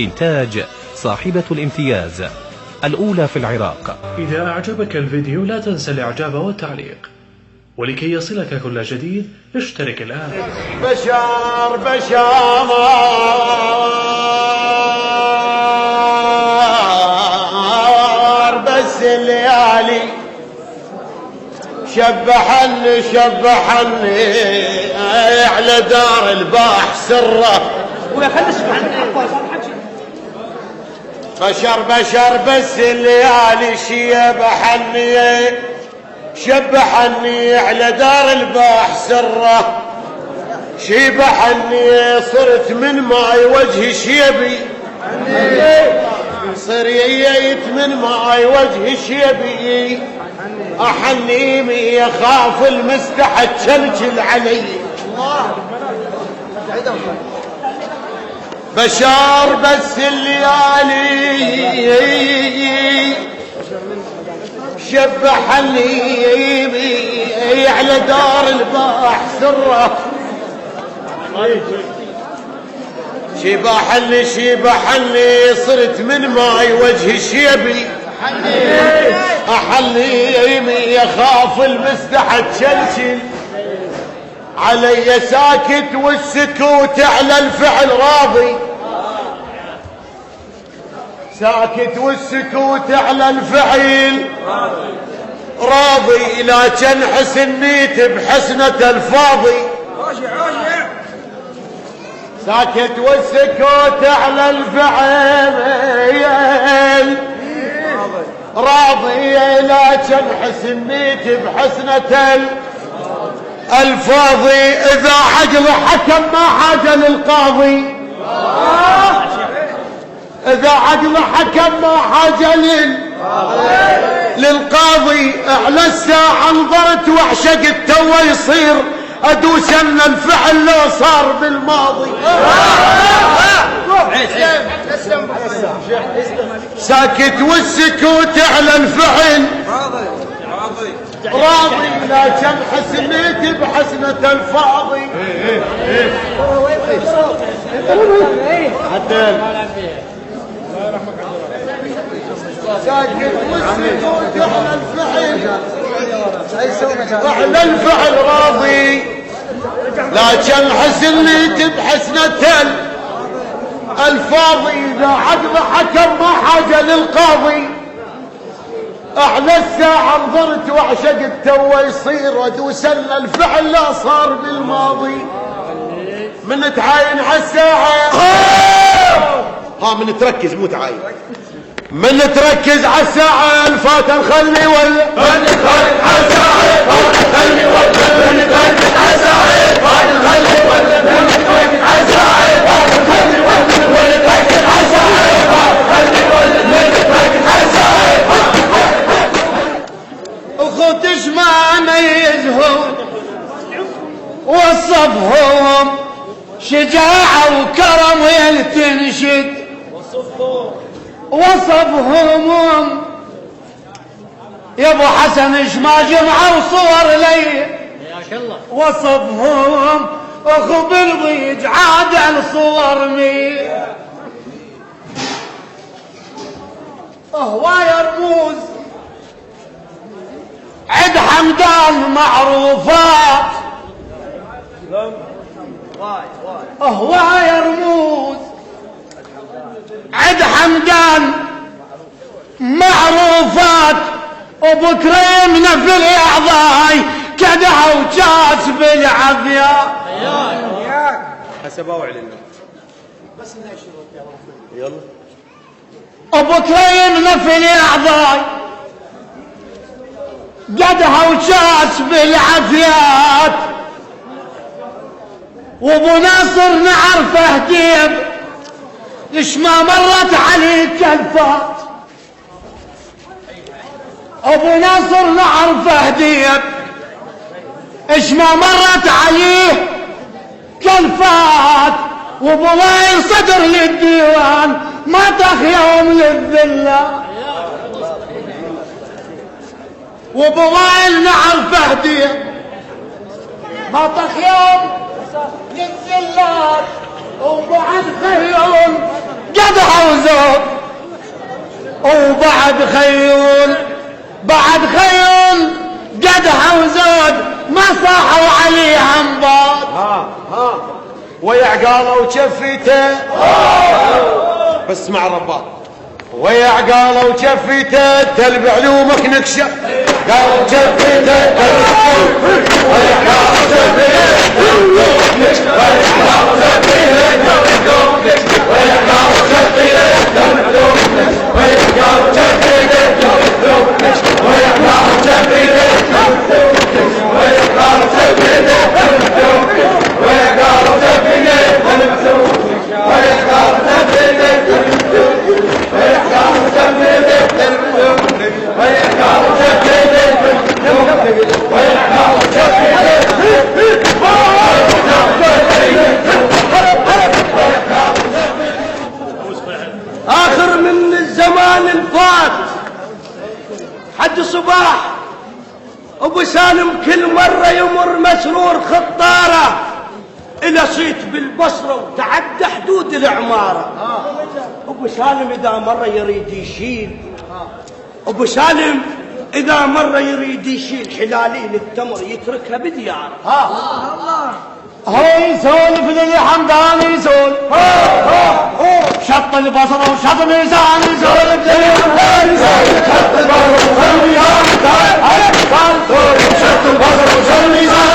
إنتاج صاحبة الامتياز الأولى في العراق. إذا أعجبك الفيديو لا تنسى الإعجاب والتعليق، ولكي يصلك كل جديد اشترك الآن. بشار بس الليالي شبحني على دار الباح سره. بشر بس الليالي شبحني على دار الباح سره. شبحني صرت من ماي وجهي شيبي، صريت من ماي وجهي شيبي. أحني يخاف المستحى تشلجل علي. بشار بس الليالي شبحني على دار الباح سره. شبحني صرت من ماي وجهي شيبي. أحلي يخاف المستحى تشلشل علي. ساكت والسكوت على الفعل راضي. ساكت والسكوت على الفعل راضي. لكن حسنيت بحسنة الفاضي. ساكت والسكوت على الفعل راضي. لكن حسنيت بحسنة الفاضي. إذا عقل حكم ما حاجة للقاضي. إذا عقل حكم ما حاجة للقاضي. على الساعة نظرت وعشقت تو يصير أدوس أن الفعل لو صار بالماضي. ساكت والسكوت على الفعل راضي. لكن حسنيت بحسنة الفاضي. ساكت والسكوت على الفعل راضي. لكن حسنيت بحسنة الفاضي. إذا عقل حكم ما حاجة للقاضي. أحلى الساعة نظرت وعشقت تو يصير أدوس أن الفعل لا صار بالماضي. من تعاين عالساعة من تركز مو تعاين. من تركز عالساعة الفات نخلي ولا من تركز عالساعة خلي ولا من تركز عالساعة الفات نخلي ولا من تركز عالساعة الفات نخلي ولا من تركز عالساعة الفات نخلي ولا من تركز عالساعة الفات. أخوتش ما ميزهم وصفهم شجاعة وكرم يلتنشد. وصفهم يا ابو حسن ايش ما جمعوا صور لي. وصفهم اخو بالضيج عادل صور مي. هوايا رموز عد حمدان معروفات. هوايا رموز عد حمدان معروفات. ابو كريم في الاعضاء كدها وجاس بالعافيه. حسبوا علينا بس يلا. ابو كريم في الاعضاء قدها وجاس بالعافيات. وابو ناصر نعرفه ديب ليش ما مرت عليك كلفات. ابو ناصر نعرفه ديب ايش ما مرت عليه كلفات. وابو ضاير صدر للديوان ما طخ يوم للذله. وابو ضاير نعرفه ديب ما طخ يوم للذلات. وابو عن خيون قدها وزود وبعد خيول قدح وزود ما صاحوا عليه انباط. ويا عقاله وشفيته بس مع الرباط. ويا عقاله وشفيته تلب علومك نكشف. قال شفيته ويا عقاله وشفيته ويا عقاله وشفيته ويا عقاله وشفيته ويا عقاله وشفيته ويا عقاله وشفيته ويا عقاله وشفيته ويا عقاله آخر من الزمان الفات حد صباح أبو سالم كل مرة يمر مسرور خطارة إلى صيت بالبصرة وتعدى حدود العمارة. أبو سالم إذا مرة يريد يشيل أبو سالم إذا مرة يريد يشيل حلالين التمر يتركها بدياره. هاي سولف للحمداني سول شط البصر وشط الميزان سولف للحمداني سول شط البصر وشط الميزان شط البصر وشط الميزان